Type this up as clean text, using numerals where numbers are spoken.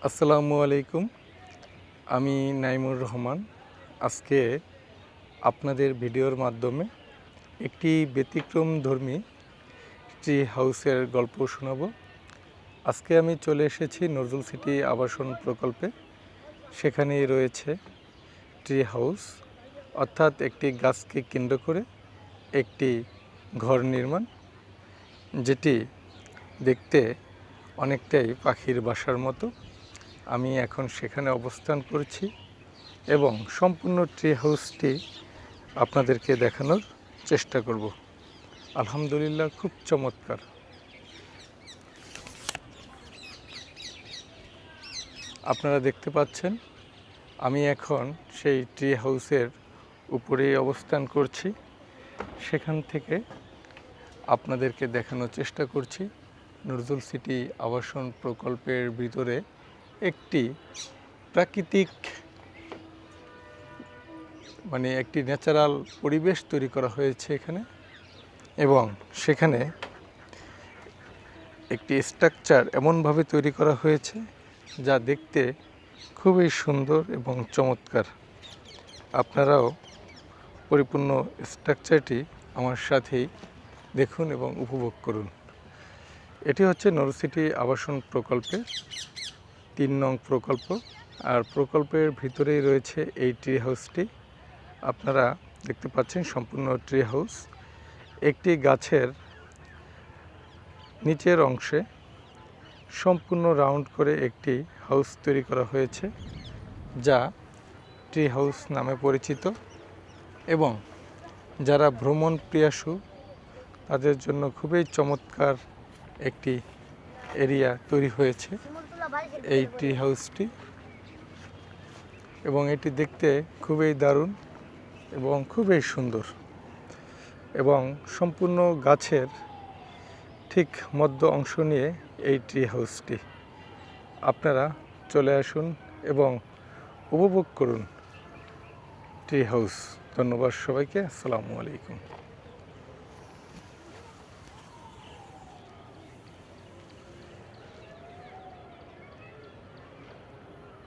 আসসালামু আলাইকুম। আমি নাইমুর রহমান। আজকে আপনাদের ভিডিওর মাধ্যমে একটি ব্যতিক্রমধর্মী ট্রি হাউসের গল্প শোনাবো। আজকে আমি চলে এসেছি নজরুল সিটি আবাসন প্রকল্পে। সেখানেই রয়েছে ট্রি হাউস, অর্থাৎ একটি গাছকে কেন্দ্র করে একটি ঘর নির্মাণ, যেটি দেখতে অনেকটাই পাখির বাসার মতো। আমি এখন সেখানে অবস্থান করছি এবং সম্পূর্ণ ট্রি হাউসটি আপনাদেরকে দেখানোর চেষ্টা করব। আলহামদুলিল্লাহ, খুব চমৎকার। আপনারা দেখতে পাচ্ছেন আমি এখন সেই ট্রি হাউসের উপরেই অবস্থান করছি। সেখান থেকে আপনাদেরকে দেখানোর চেষ্টা করছি নজরুল সিটি আবাসন প্রকল্পের ভিতরে একটি প্রাকৃতিক একটি ন্যাচারাল পরিবেশ তৈরি করা হয়েছে এখানে, এবং সেখানে একটি স্ট্রাকচার এমনভাবে তৈরি করা হয়েছে যা দেখতে খুবই সুন্দর এবং চমৎকার। আপনারাও পরিপূর্ণ স্ট্রাকচারটি আমার সাথেই দেখুন এবং উপভোগ করুন। এটি হচ্ছে নজরুল সিটি আবাসন প্রকল্পের ৩ নং প্রকল্প, আর প্রকল্পের ভিতরেই রয়েছে এই ট্রি হাউসটি। আপনারা দেখতে পাচ্ছেন সম্পূর্ণ ট্রি হাউস। একটি গাছের নিচের অংশে সম্পূর্ণ রাউন্ড করে একটি হাউস তৈরি করা হয়েছে, যা ট্রি হাউস নামে পরিচিত। এবং যারা ভ্রমণ প্রিয়াসু তাদের জন্য খুবই চমৎকার একটি এরিয়া তৈরি হয়েছে এই ট্রি হাউসটি, এবং এটি দেখতে খুবই দারুণ এবং খুবই সুন্দর। এবং সম্পূর্ণ গাছের ঠিক মধ্য অংশ নিয়ে এই ট্রি হাউসটি। আপনারা চলে আসুন এবং উপভোগ করুন ট্রি হাউস। ধন্যবাদ সবাইকে। আসসালামু আলাইকুম।